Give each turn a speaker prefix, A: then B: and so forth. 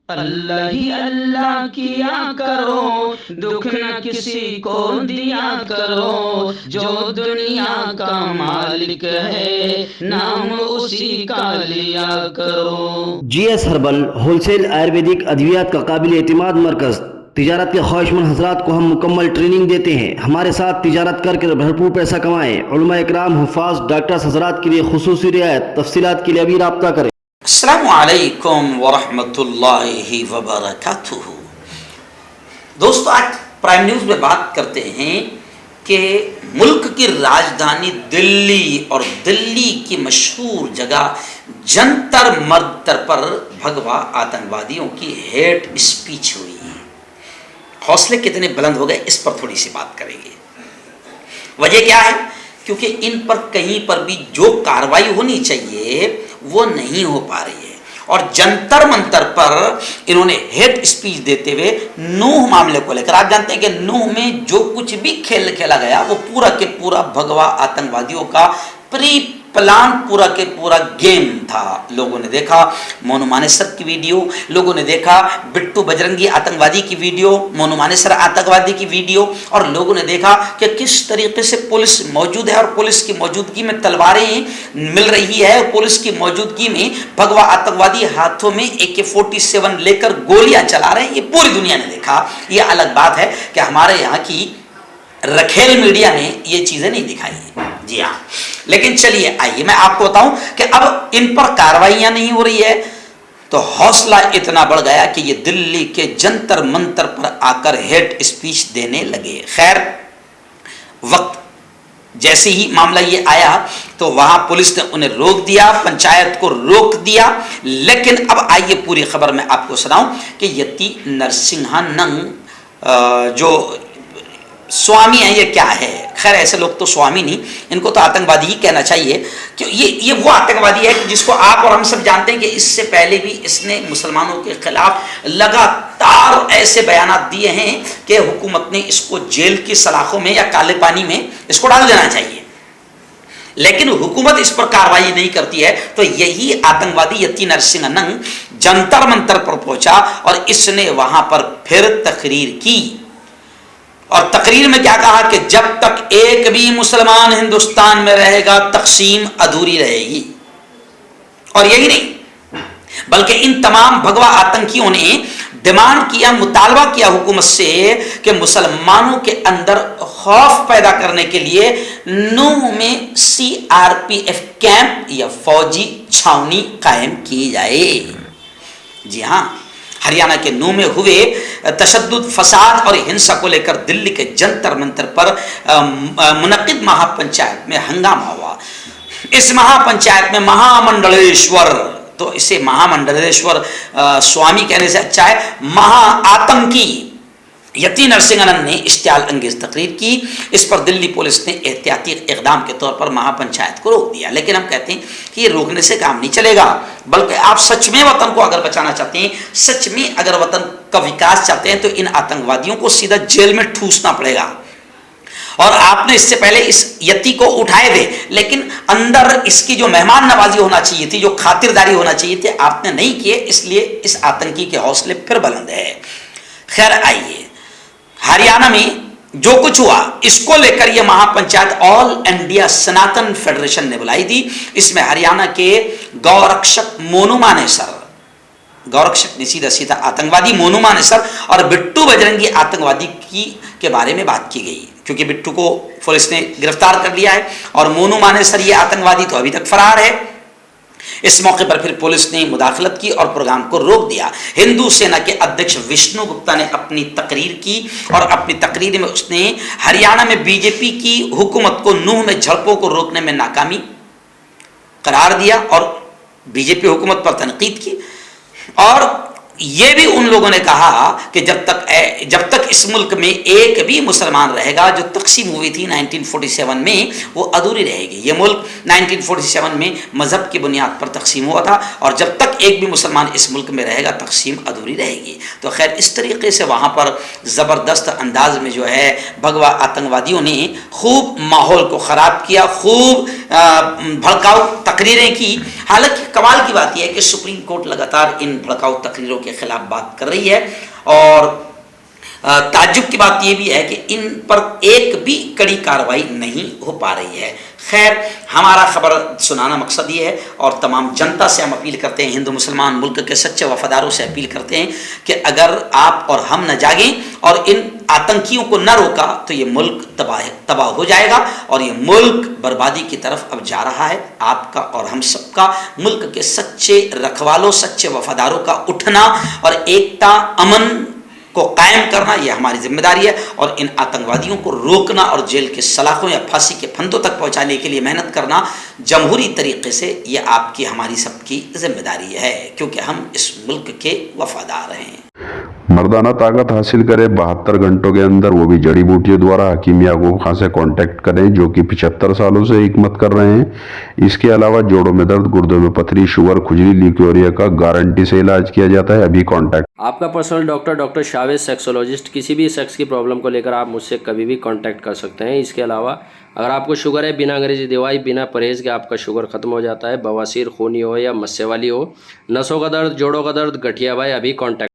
A: अल्लाह ही अल्लाह किया करो, दुख न किसी को दिया करो, जो दुनिया का मालिक है नाम उसी का लिया करो।
B: GS हर्बल होलसेल आयुर्वेदिक अद्वियात का काबिल एतमाद मरकज़। तिजारत के ख्वाहिशमंद हजरात को हम मुकम्मल ट्रेनिंग देते हैं। हमारे साथ तिजारत करके भरपूर पैसा कमाएं। उलमा इकराम, हुफ़ाज़, डॉक्टर्स हजरात के लिए खुसूसी रियायत। तफसीलात के लिए अभी राब्ता करें।
C: अस्सलामु अलैकुम वरहमतुल्लाहि वबरकातुहू। दोस्तों, आज प्राइम न्यूज़ में बात करते हैं कि मुल्क की राजधानी दिल्ली और दिल्ली की मशहूर जगह जंतर मंतर पर भगवा आतंकवादियों की हेट स्पीच हुई। हौसले कितने बुलंद हो गए, इस पर थोड़ी सी बात करेंगे। वजह क्या है? क्योंकि इन पर कहीं पर भी जो कार्रवाई होनी चाहिए वो नहीं हो पा रही है, और जंतर मंतर पर इन्होंने हेट स्पीच देते हुए नूह मामले को लेकर, आप जानते हैं कि नूह में जो कुछ भी खेल खेला गया वो पूरा के पूरा भगवा आतंकवादियों का प्री प्लान, पूरा के पूरा गेम था। लोगों ने देखा मोनू मानेसर की वीडियो, लोगों ने देखा बिट्टू बजरंगी आतंकवादी की वीडियो, मोनू मानेसर आतंकवादी की वीडियो, और लोगों ने देखा कि किस तरीके से पुलिस मौजूद है और पुलिस की मौजूदगी में तलवारें मिल रही है, और पुलिस की मौजूदगी में भगवा आतंकवादी हाथों में AK-47 लेकर गोलियां चला रहे हैं। ये पूरी दुनिया ने देखा। ये अलग बात है कि हमारे यहाँ की रखेल मीडिया ने ये चीजें नहीं दिखाई। जी हाँ, लेकिन चलिए आइए मैं आपको बताऊं कि अब इन पर कार्रवाइयां नहीं हो रही है तो हौसला इतना बढ़ गया कि ये दिल्ली के जंतर मंतर पर आकर हेट स्पीच देने लगे। खैर, वक्त जैसे ही मामला ये आया तो वहां पुलिस ने उन्हें रोक दिया, पंचायत को रोक दिया। लेकिन अब आइए पूरी खबर मैं आपको सुनाऊं कि यति नरसिंहानंद जो स्वामी है, ये क्या है? खैर, ऐसे लोग तो स्वामी नहीं, इनको तो आतंकवादी ही कहना चाहिए। कि ये वो आतंकवादी है जिसको आप और हम सब जानते हैं कि इससे पहले भी इसने मुसलमानों के खिलाफ लगातार ऐसे बयानात दिए हैं कि हुकूमत ने इसको जेल की सलाखों में या काले पानी में इसको डाल देना चाहिए, लेकिन हुकूमत इस पर कार्रवाई नहीं करती है। तो यही आतंकवादी यति नरसिंहानंद जंतर मंतर पर पहुंचा और इसने वहां पर फिर तकरीर की, और तकरीर में क्या कहा कि जब तक एक भी मुसलमान हिंदुस्तान में रहेगा तकसीम अधूरी रहेगी। और यही नहीं, बल्कि इन तमाम भगवा आतंकियों ने डिमांड किया, मुतालबा किया हुकूमत से कि मुसलमानों के अंदर खौफ पैदा करने के लिए नूह में CRPF कैंप या फौजी छावनी कायम की जाए। जी हाँ, हरियाणा के नूह में हुए तशद्दुद, फसाद और हिंसा को लेकर दिल्ली के जंतर मंतर पर मुनक्किद महापंचायत में हंगामा हुआ। इस महापंचायत में महामंडलेश्वर, तो इसे महामंडलेश्वर स्वामी कहने से अच्छा है, महाआतंकी यति नरसिंहानंद ने इश्तियाल अंगेज तकरीर की। इस पर दिल्ली पुलिस ने एहतियाती इकदाम के तौर पर महापंचायत को रोक दिया। लेकिन हम कहते हैं कि ये रोकने से काम नहीं चलेगा, बल्कि आप सच में वतन को अगर बचाना चाहते हैं, सच में अगर वतन का विकास चाहते हैं, तो इन आतंकवादियों को सीधा जेल में ठूसना पड़ेगा। और आपने इससे पहले इस यति को उठाए थे, लेकिन अंदर इसकी जो मेहमान नवाजी होना चाहिए थी, जो खातिरदारी होना चाहिए थी, आपने नहीं किए, इसलिए इस आतंकी के हौसले फिर बुलंद है। खैर, आइए हरियाणा में जो कुछ हुआ इसको लेकर यह महापंचायत ऑल इंडिया सनातन फेडरेशन ने बुलाई थी। इसमें हरियाणा के गौरक्षक मोनू मानेसर, गौरक्षक ने सीधा सीधा आतंकवादी मोनू मानेसर और बिट्टू बजरंगी आतंकवादी के बारे में बात की गई, क्योंकि बिट्टू को पुलिस ने गिरफ्तार कर लिया है और मोनू मानेसर ये आतंकवादी तो अभी तक फरार है। इस मौके पर फिर पुलिस ने मुदाखलत की और प्रोग्राम को रोक दिया। हिंदू सेना के अध्यक्ष विष्णु गुप्ता ने अपनी तकरीर की और अपनी तकरीर में उसने हरियाणा में बीजेपी की हुकूमत को नूह में झड़पों को रोकने में नाकामी करार दिया और बीजेपी हुकूमत पर तनकीद की। और ये भी उन लोगों ने कहा कि जब तक इस मुल्क में एक भी मुसलमान रहेगा, जो तकसीम हुई थी 1947 में, वो अधूरी रहेगी। ये मुल्क 1947 में मजहब की बुनियाद पर तकसीम हुआ था, और जब तक एक भी मुसलमान इस मुल्क में रहेगा तकसीम अधूरी रहेगी। तो खैर, इस तरीके से वहाँ पर ज़बरदस्त अंदाज में जो है भगवा आतंकवादियों ने खूब माहौल को ख़राब किया, खूब भड़काऊ तकरीरें की। हालांकि कमाल की बात यह है कि सुप्रीम कोर्ट लगातार इन भड़काऊ तकरीरों के खिलाफ बात कर रही है और ताज्जुब की बात यह भी है कि इन पर एक भी कड़ी कार्रवाई नहीं हो पा रही है। खैर, हमारा खबर सुनाना मकसद ये है और तमाम जनता से हम अपील करते हैं, हिंदू मुसलमान मुल्क के सच्चे वफादारों से अपील करते हैं कि अगर आप और हम न जागें और इन आतंकियों को न रोका तो ये मुल्क तबाह हो जाएगा और ये मुल्क बर्बादी की तरफ अब जा रहा है। आपका और हम सबका, मुल्क के सच्चे रखवालों, सच्चे वफादारों का उठना और एकता, अमन को कायम करना ये हमारी जिम्मेदारी है और इन आतंकवादियों को रोकना और जेल के सलाखों या फांसी के फंदों तक पहुंचाने के लिए मेहनत करना जमहूरी तरीके से ये आपकी हमारी सबकी जिम्मेदारी है, क्योंकि हम इस मुल्क के वफादार हैं।
D: मर्दाना ताकत हासिल करें 72 घंटों के अंदर, वो भी जड़ी बूटियों द्वारा। हकीम याकूब खान से कांटेक्ट करें जो कि 75 सालों से हिकमत कर रहे हैं। इसके अलावा जोड़ों में दर्द, गुर्दों में पथरी, शुगर, खुजली, ल्यूकेरिया का गारंटी से इलाज किया जाता है। अभी कांटेक्ट।
E: आपका पर्सनल डॉक्टर शावेज सेक्सोलॉजिस्ट। किसी भी सेक्स की प्रॉब्लम को लेकर आप मुझसे कभी भी कांटेक्ट कर सकते हैं। इसके अलावा अगर आपको शुगर है, बिना अंग्रेजी दवाई, बिना परहेज के आपका शुगर खत्म हो जाता है, बवासीर, खूनी हो या मस्से वाली हो, नसों का दर्द, जोड़ों का दर्द, गठिया भाई, अभी कांटेक्ट